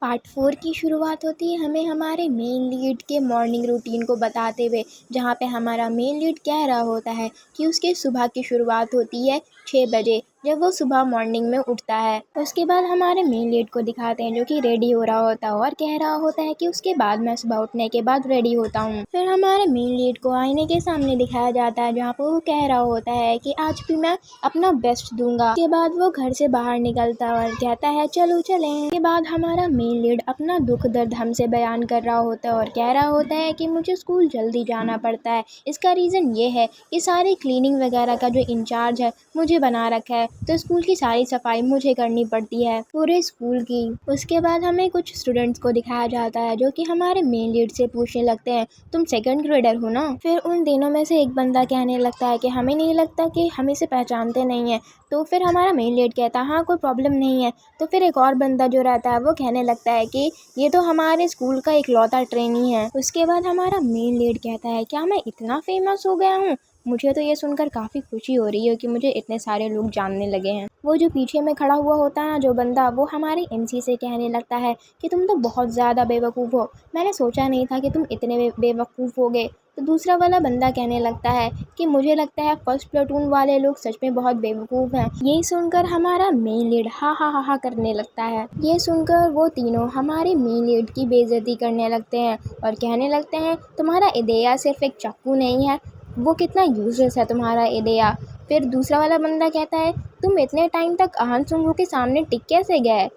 Part 4 की शुरुआत होती है हमें हमारे मेन लीड के मॉर्निंग रूटीन को बताते हुए, जहाँ पे हमारा मेन लीड कह रहा होता है कि उसके सुबह की शुरुआत होती है 6 बजे, जब वो सुबह मॉर्निंग में उठता है। उसके बाद हमारे मेन लीड को दिखाते हैं जो कि रेडी हो रहा होता है और कह रहा होता है कि उसके बाद मैं सुबह उठने के बाद रेडी होता हूँ। फिर हमारे मेन लीड को आईने के सामने दिखाया जाता है जहाँ पर वो कह रहा होता है कि आज भी मैं अपना बेस्ट दूंगा। उसके बाद वो घर से बाहर निकलता है और कहता है चलो चलें। उसके बाद हमारा मेन लीड अपना दुख दर्द हमसे बयान कर रहा होता है और कह रहा होता है कि मुझे स्कूल जल्दी जाना पड़ता है। इसका रीज़न ये है कि सारी क्लीनिंग वगैरह का जो इंचार्ज है मुझे बना रखा है, तो स्कूल की सारी सफाई मुझे करनी पड़ती है पूरे स्कूल की। उसके बाद हमें कुछ स्टूडेंट्स को दिखाया जाता है जो कि हमारे मेन लीड से पूछने लगते हैं तुम सेकंड ग्रेडर हो ना। फिर उन दिनों में से एक बंदा कहने लगता है कि हमें नहीं लगता कि हम इसे पहचानते नहीं है। तो फिर हमारा मेन लीड कहता है हाँ कोई प्रॉब्लम नहीं है। तो फिर एक और बंदा जो रहता है वो कहने लगता है कि ये तो हमारे स्कूल का इकलौता ट्रेनी है। उसके बाद हमारा मेन लीड कहता है क्या मैं इतना फेमस हो गया हूँ? मुझे तो ये सुनकर काफ़ी खुशी हो रही है कि मुझे इतने सारे लोग जानने लगे हैं। वो जो पीछे में खड़ा हुआ होता है जो बंदा, वो हमारे एमसी से कहने लगता है कि तुम तो बहुत ज़्यादा बेवकूफ़ हो, मैंने सोचा नहीं था कि तुम इतने बेवकूफ़ होगे। तो दूसरा वाला बंदा कहने लगता है कि मुझे लगता है फर्स्ट प्लेटून वाले लोग सच में बहुत बेवकूफ़ हैं। यही सुनकर हमारा मेन लीड हा हा हा हा करने लगता है। ये सुनकर वो तीनों हमारे मेन लीड की बेइज्जती करने लगते हैं और कहने लगते हैं तुम्हारा इदेया सिर्फ एक चाकू नहीं है, वो कितना यूजलेस है तुम्हारा इदेया। फिर दूसरा वाला बंदा कहता है तुम इतने टाइम तक अहान सुंगू के सामने टिक कैसे गए?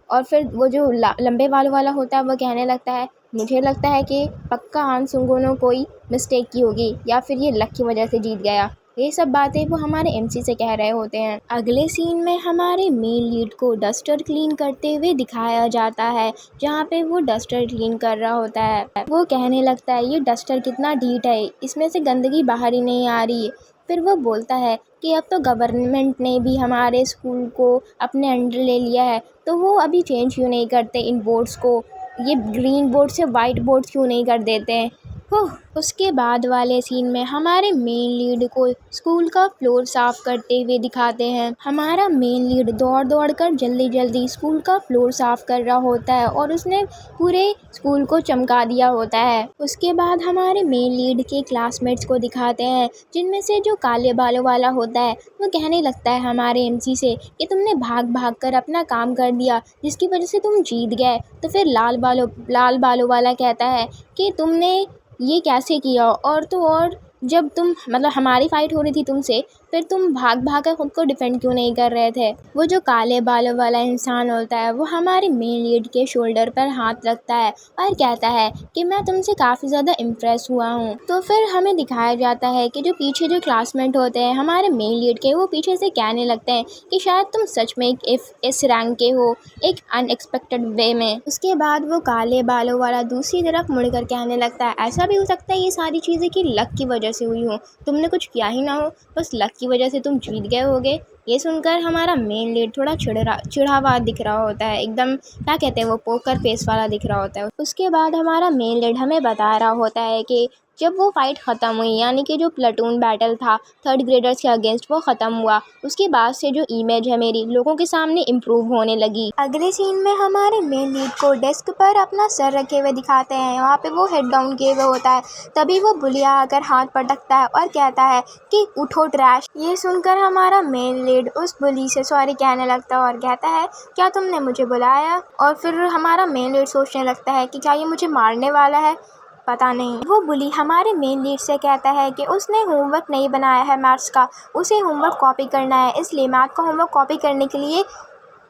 और फिर वो जो लंबे बालों वाला होता है वो कहने लगता है मुझे लगता है कि पक्का अहान सुंगू ने कोई मिस्टेक की होगी या फिर ये लक की वजह से जीत गया। ये सब बातें वो हमारे एमसी से कह रहे होते हैं। अगले सीन में हमारे मेन लीड को डस्टर क्लीन करते हुए दिखाया जाता है, जहाँ पे वो डस्टर क्लीन कर रहा होता है। वो कहने लगता है ये डस्टर कितना ढीठ है, इसमें से गंदगी बाहर ही नहीं आ रही। फिर वो बोलता है कि अब तो गवर्नमेंट ने भी हमारे स्कूल को अपने अंडर ले लिया है, तो वो अभी चेंज क्यों नहीं करते इन बोर्ड्स को, ये ग्रीन बोर्ड से वाइट बोर्ड क्यों नहीं कर देते हैं। उसके बाद वाले सीन में हमारे मेन लीड को स्कूल का फ्लोर साफ करते हुए दिखाते हैं। हमारा मेन लीड दौड़ दौड़ कर जल्दी जल्दी स्कूल का फ्लोर साफ कर रहा होता है और उसने पूरे स्कूल को चमका दिया होता है। उसके बाद हमारे मेन लीड के क्लासमेट्स को दिखाते हैं, जिनमें से जो काले बालों वाला होता है वो कहने लगता है हमारे एमसी से कि तुमने भाग भाग कर अपना काम कर दिया जिसकी वजह से तुम जीत गए। तो फिर लाल बालों वाला कहता है कि तुमने ये कैसे किया, और तो और जब तुम मतलब हमारी फाइट हो रही थी तुमसे, फिर तुम भाग भाग कर खुद को डिफेंड क्यों नहीं कर रहे थे। वो जो काले बालों वाला इंसान होता है वो हमारे मेन लीड के शोल्डर पर हाथ रखता है और कहता है कि मैं तुमसे काफ़ी ज़्यादा इम्प्रेस हुआ हूँ। तो फिर हमें दिखाया जाता है कि जो पीछे जो क्लासमेट होते हैं हमारे मेन लीड के, वो पीछे से कहने लगते हैं कि शायद तुम सच में इस रैंक के हो, एक अनएक्सपेक्टेड वे में। उसके बाद वो काले बालों वाला दूसरी तरफ मुड़कर कहने लगता है ऐसा भी हो सकता है ये सारी चीज़ें कि लक की वजह से हुई हो, तुमने कुछ किया ही ना हो, बस लक की वजह से तुम जीत गए होगे। ये सुनकर हमारा मेन लीड थोड़ा चिढ़ावा दिख रहा होता है, एकदम क्या कहते हैं वो पोकर फेस वाला दिख रहा होता है। उसके बाद हमारा मेन लीड हमें बता रहा होता है कि जब वो फाइट ख़त्म हुई, यानी कि जो प्लेटून बैटल था थर्ड ग्रेडर्स के अगेंस्ट, वो ख़त्म हुआ, उसके बाद से जो इमेज है मेरी लोगों के सामने इम्प्रूव होने लगी। अगले सीन में हमारे मेन लीड को डेस्क पर अपना सर रखे हुए दिखाते हैं, वहाँ पे वो हेड डाउन किए हुए होता है। तभी वो बुलिया आकर हाथ पटकता है और कहता है कि उठो ट्रैश। ये सुनकर हमारा मेन लीड उस बुली से सॉरी कहने लगता है और कहता है क्या तुमने मुझे बुलाया। और फिर हमारा मेन लीड सोचने लगता है कि क्या ये मुझे मारने वाला है, पता नहीं। वो बुली हमारे मेन लीड से कहता है कि उसने होमवर्क नहीं बनाया है मैथ्स का, उसे होमवर्क कॉपी करना है, इसलिए मैथ का होमवर्क कॉपी करने के लिए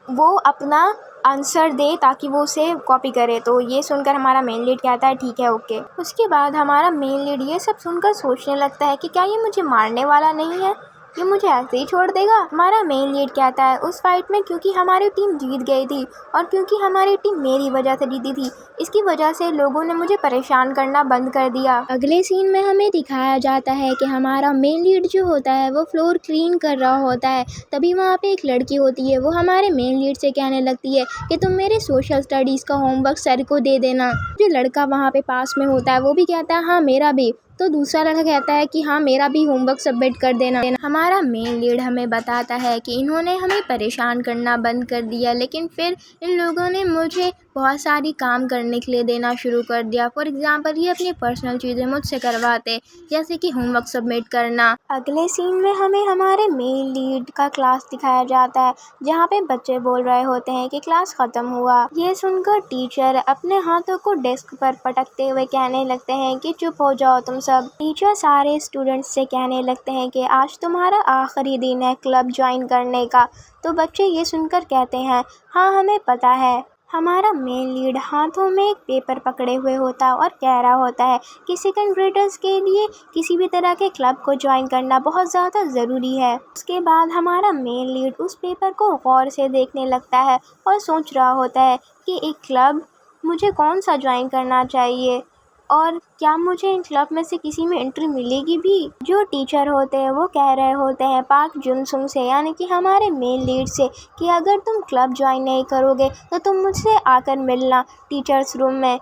वो अपना आंसर दे ताकि वो उसे कॉपी करे। तो ये सुनकर हमारा मेन लीड कहता है ठीक है ओके। उसके बाद हमारा मेन लीड ये सब सुनकर सोचने लगता है कि क्या ये मुझे मारने वाला नहीं है, ये मुझे ऐसे ही छोड़ देगा। हमारा मेन लीड कहता है उस फाइट में क्योंकि हमारी टीम जीत गई थी और क्योंकि हमारी टीम मेरी वजह से जीती थी, इसकी वजह से लोगों ने मुझे परेशान करना बंद कर दिया। अगले सीन में हमें दिखाया जाता है कि हमारा मेन लीड जो होता है वो फ्लोर क्लीन कर रहा होता है। तभी वहाँ पे एक लड़की होती है, वो हमारे मेन लीड से कहने लगती है कि तुम मेरे सोशल स्टडीज़ का होमवर्क सर को दे देना। जो लड़का वहाँ पे पास में होता है वो भी कहता है हाँ मेरा भी। तो दूसरा लड़का कहता है कि हाँ मेरा भी होमवर्क सबमिट कर देना। हमारा मेन लीड हमें बताता है कि इन्होंने हमें परेशान करना बंद कर दिया, लेकिन फिर इन लोगों ने मुझे बहुत सारी काम करने के लिए देना शुरू कर दिया। फॉर एग्जाम्पल ये अपनी पर्सनल चीज़ें मुझसे करवाते, जैसे कि होमवर्क सबमिट करना। अगले सीन में हमें हमारे मेन लीड का क्लास दिखाया जाता है, जहाँ पे बच्चे बोल रहे होते हैं कि क्लास ख़त्म हुआ। ये सुनकर टीचर अपने हाथों को डेस्क पर पटकते हुए कहने लगते हैं कि चुप हो जाओ तुम सब। टीचर सारे स्टूडेंट्स से कहने लगते हैं कि आज तुम्हारा आखिरी दिन है क्लब ज्वाइन करने का। तो बच्चे ये सुनकर कहते हैं, हाँ हमें पता है। हमारा मेन लीड हाथों में एक पेपर पकड़े हुए होता है और कह रहा होता है कि सेकंड ग्रेडर्स के लिए किसी भी तरह के क्लब को ज्वाइन करना बहुत ज़्यादा ज़रूरी है। उसके बाद हमारा मेन लीड उस पेपर को गौर से देखने लगता है और सोच रहा होता है कि एक क्लब मुझे कौन सा ज्वाइन करना चाहिए और क्या मुझे इन क्लब में से किसी में एंट्री मिलेगी भी। जो टीचर होते हैं वो कह रहे होते हैं पार्क जुनसुंग से, यानी कि हमारे मेन लीड से, कि अगर तुम क्लब ज्वाइन नहीं करोगे तो तुम मुझसे आकर मिलना टीचर्स रूम में।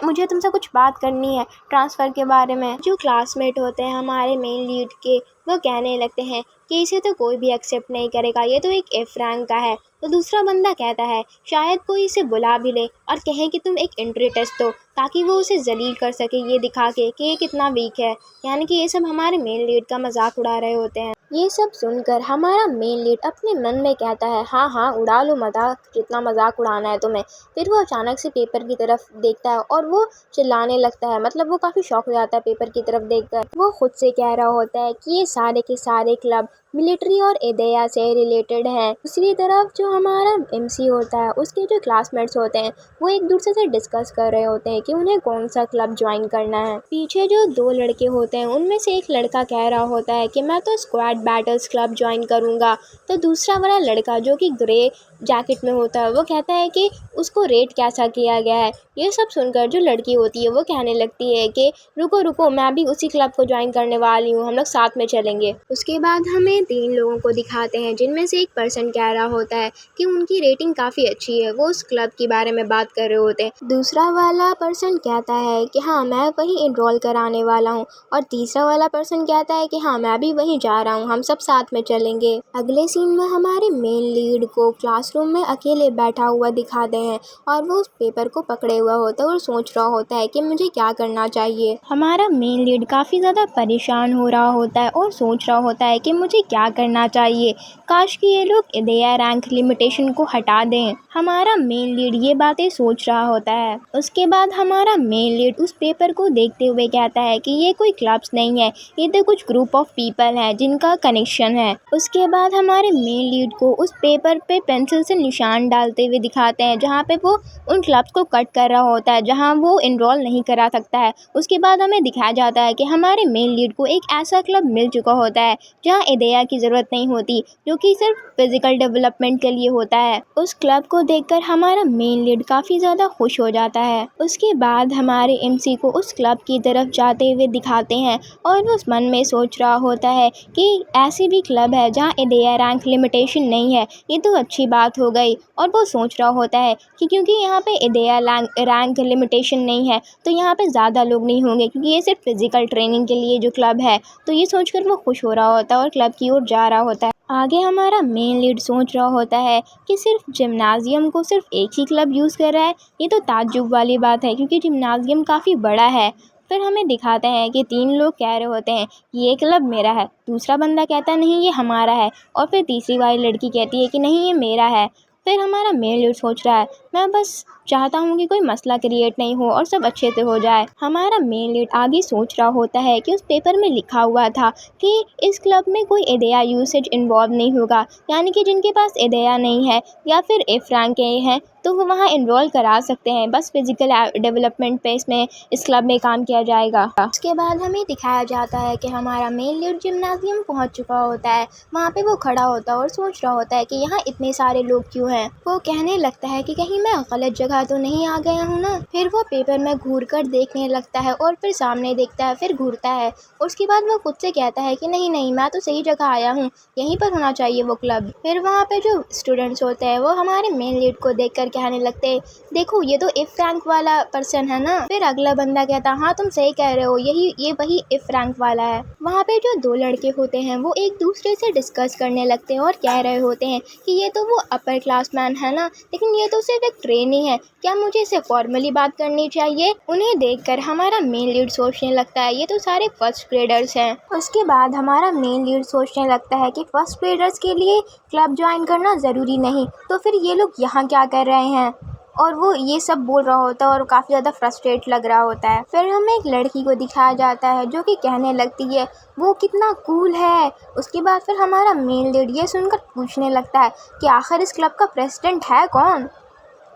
मुझे तुमसे कुछ बात करनी है ट्रांसफ़र के बारे में। जो क्लासमेट होते हैं हमारे मेन लीड के, वो कहने लगते हैं कि इसे तो कोई भी एक्सेप्ट नहीं करेगा, ये तो एक एफ रैंक का है। तो दूसरा बंदा कहता है शायद कोई इसे बुला भी ले और कहे कि तुम एक एंट्री टेस्ट दो, ताकि वो उसे जलील कर सके ये दिखा के कि ये कितना वीक है। यानी कि ये सब हमारे मेन लीड का मजाक उड़ा रहे होते हैं। ये सब सुनकर हमारा मेन लीड अपने मन में कहता है, हाँ हाँ उड़ा लो मजाक, जितना मजाक उड़ाना है तुम्हें। फिर वो अचानक से पेपर की तरफ देखता है और वो चिल्लाने लगता है, मतलब वो काफ़ी शॉक हो जाता है पेपर की तरफ देखकर। वो खुद से कह रहा होता है कि ये सारे के सारे क्लब मिलिट्री और एदेया से रिलेटेड हैं। दूसरी तरफ जो हमारा एमसी होता है, उसके जो क्लासमेट्स होते हैं वो एक दूसरे से डिस्कस कर रहे होते हैं कि उन्हें कौन सा क्लब ज्वाइन करना है। पीछे जो दो लड़के होते हैं उनमें से एक लड़का कह रहा होता है कि मैं तो स्क्वाड बैटल्स क्लब ज्वाइन करूँगा। तो दूसरा वाला लड़का जो कि ग्रे जैकेट में होता है वो कहता है कि उसको रेट कैसा किया गया है। ये सब सुनकर जो लड़की होती है वो कहने लगती है कि रुको रुको, मैं भी उसी क्लब को ज्वाइन करने वाली हूँ, हम लोग साथ में चलेंगे। उसके बाद हमें 3 लोगों को दिखाते हैं, जिनमें से एक पर्सन कह रहा होता है कि उनकी रेटिंग काफ़ी अच्छी है, वो उस क्लब के बारे में बात कर रहे होते हैं। दूसरा वाला पर्सन कहता है कि हाँ मैं वहीं इनरोल कराने वाला हूँ, और तीसरा वाला पर्सन कहता है कि हाँ मैं भी वहीं जा रहा हूँ, हम सब साथ में चलेंगे। अगले सीन में हमारे मेन लीड को क्लासरूम में अकेले बैठा हुआ दिखाते हैं और वो उस पेपर को पकड़े हुआ होता है और सोच रहा होता है कि मुझे क्या करना चाहिए। हमारा मेन लीड काफ़ी ज़्यादा परेशान हो रहा होता है और सोच रहा होता है कि मुझे क्या करना चाहिए, काश कि ये लोग एदेया रैंक लिमिटेशन को हटा दें। हमारा मेन लीड ये बातें सोच रहा होता है। उसके बाद हमारा मेन लीड उस पेपर को देखते हुए कहता है कि ये कोई क्लब्स नहीं है, ये तो कुछ ग्रुप ऑफ पीपल हैं जिनका कनेक्शन है। उसके बाद हमारे मेन लीड को उस पेपर पे पेंसिल से निशान डालते हुए दिखाते हैं, जहाँ पे वो उन क्लब्स को कट कर रहा होता है जहाँ वो इनरोल नहीं करा सकता है। उसके बाद हमें दिखाया जाता है कि हमारे मेन लीड को एक ऐसा क्लब मिल चुका होता है जहाँ एदेया की ज़रूरत नहीं होती, जो कि सिर्फ फिजिकल डेवलपमेंट के लिए होता है। उस क्लब को देखकर हमारा मेन लीड काफ़ी ज़्यादा खुश हो जाता है। उसके बाद हमारे एमसी को उस क्लब की तरफ जाते हुए दिखाते हैं और वो उस मन में सोच रहा होता है कि ऐसी भी क्लब है जहाँ एदेया रैंक लिमिटेशन नहीं है, ये तो अच्छी बात हो गई। और वो सोच रहा होता है कि क्योंकि यहाँ पे एदेया रैंक लिमिटेशन नहीं है तो यहाँ पे ज़्यादा लोग नहीं होंगे, क्योंकि ये सिर्फ फिजिकल ट्रेनिंग के लिए जो क्लब है। तो ये सोचकर वो खुश हो रहा होता है और क्लब की ओर जा रहा होता है। आगे हमारा मेन लीड सोच रहा होता है कि सिर्फ जिम्नाजियम को सिर्फ एक ही क्लब यूज़ कर रहा है, ये तो ताज्जुब वाली बात है क्योंकि जिम्नाजियम काफ़ी बड़ा है। फिर हमें दिखाते हैं कि 3 लोग कह रहे होते हैं ये क्लब मेरा है, दूसरा बंदा कहता है नहीं ये हमारा है, और फिर तीसरी वाली लड़की कहती है कि नहीं ये मेरा है। फिर हमारा मेन लीड सोच रहा है मैं बस चाहता हूँ कि कोई मसला क्रिएट नहीं हो और सब अच्छे से हो जाए। हमारा मेन लीड आगे सोच रहा होता है कि उस पेपर में लिखा हुआ था कि इस क्लब में कोई एदेया यूसेज इन्वॉल्व नहीं होगा, यानी कि जिनके पास एदेया नहीं है या फिर एफ रैंक के हैं तो वो वहाँ इनरोल करा सकते हैं, बस फिजिकल डेवलपमेंट पे इसमें इस क्लब में काम किया जाएगा। उसके बाद हमें दिखाया जाता है कि हमारा मेन लीड जिम्नाजियम पहुँच चुका होता है। वहाँ पे वो खड़ा होता है और सोच रहा होता है कि यहाँ इतने सारे लोग क्यों हैं। वो कहने लगता है कि कहीं मैं गलत जगह तो नहीं आ गया हूँ ना। फिर वो पेपर में घूर कर देखने लगता है और फिर सामने देखता है, फिर घूरता है। उसके बाद वो खुद से कहता है कि नहीं नहीं मैं तो सही जगह आया हूँ, यहीं पर होना चाहिए वो क्लब। फिर वहाँ पे जो स्टूडेंट्स होते हैं वो हमारे मेन लीड को देख कर कहने लगते हैं देखो ये तो एफ रैंक वाला पर्सन है ना। फिर अगला बंदा कहता हाँ तुम सही कह रहे हो, ये वही एफ रैंक वाला है। वहाँ पे जो 2 लड़के होते हैं वो एक दूसरे से डिस्कस करने लगते हैं और कह रहे होते हैं कि ये तो वो अपर क्लास मैन है ना, लेकिन ये तो सिर्फ एक ट्रेनी है, क्या मुझे इससे फॉर्मली बात करनी चाहिए? उन्हें देखकर हमारा मेन लीड सोचने लगता है ये तो सारे फर्स्ट ग्रेडर्स हैं। उसके बाद हमारा मेन लीड सोचने लगता है कि फर्स्ट ग्रेडर्स के लिए क्लब ज्वाइन करना ज़रूरी नहीं, तो फिर ये लोग यहाँ क्या कर रहे हैं? और वो ये सब बोल रहा होता है और काफ़ी ज़्यादा फ्रस्ट्रेट लग रहा होता है। फिर हमें एक लड़की को दिखाया जाता है जो कि कहने लगती है वो कितना कूल है। उसके बाद फिर हमारा मेन लीड ये सुनकर पूछने लगता है कि आखिर इस क्लब का प्रेसिडेंट है कौन,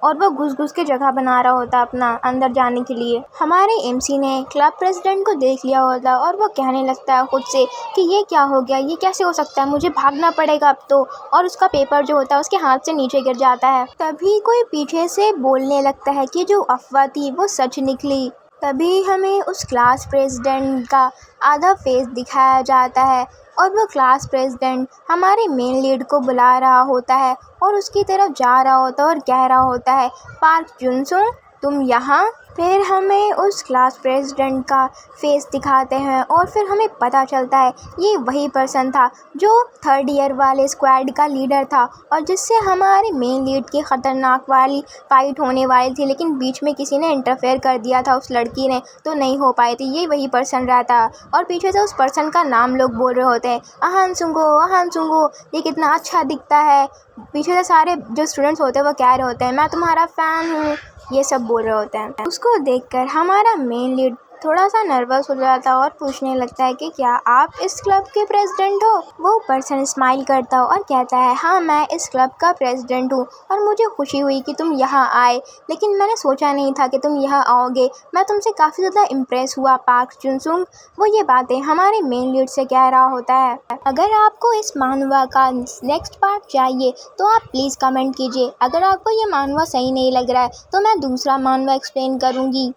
और वो घुस-घुस के जगह बना रहा होता है अपना अंदर जाने के लिए। हमारे एमसी ने क्लब प्रेसिडेंट को देख लिया होता है और वो कहने लगता है खुद से कि ये क्या हो गया, ये कैसे हो सकता है, मुझे भागना पड़ेगा अब तो। और उसका पेपर जो होता है उसके हाथ से नीचे गिर जाता है। तभी कोई पीछे से बोलने लगता है कि जो अफवाह थी वो सच निकली। तभी हमें उस क्लास प्रेसिडेंट का आधा फेस दिखाया जाता है और वो क्लास प्रेसिडेंट हमारे मेन लीड को बुला रहा होता है और उसकी तरफ जा रहा होता है और कह रहा होता है, पार्क जुनसुंग तुम यहाँ। फिर हमें उस क्लास प्रेसिडेंट का फेस दिखाते हैं और फिर हमें पता चलता है ये वही पर्सन था जो थर्ड ईयर वाले स्क्वाड का लीडर था और जिससे हमारे मेन लीड की ख़तरनाक वाली फाइट होने वाली थी, लेकिन बीच में किसी ने इंटरफेयर कर दिया था, उस लड़की ने, तो नहीं हो पाई थी। ये वही पर्सन रहता और पीछे से उस पर्सन का नाम लोग बोल रहे होते हैं, अहान सुंगो, ये कितना अच्छा दिखता है। पीछे से सारे जो स्टूडेंट्स होते हैं वो कह रहे होते हैं मैं तुम्हारा फ़ैन हूँ, ये सब बोल रहे होते हैं। उसको देखकर हमारा मेन लीड थोड़ा सा नर्वस हो जाता है और पूछने लगता है कि क्या आप इस क्लब के प्रेसिडेंट हो? वो पर्सन स्माइल करता है और कहता है हाँ मैं इस क्लब का प्रेसिडेंट हूँ और मुझे खुशी हुई कि तुम यहाँ आए, लेकिन मैंने सोचा नहीं था कि तुम यहाँ आओगे। मैं तुमसे काफ़ी ज़्यादा इम्प्रेस हुआ पार्क जुनसुंग। वो ये बातें हमारे मेन लीड से कह रहा होता है। अगर आपको इस मानवा का नेक्स्ट पार्ट चाहिए तो आप प्लीज़ कमेंट कीजिए। अगर आपको ये मानवा सही नहीं लग रहा है तो मैं दूसरा मानवा एक्सप्लेन करूँगी।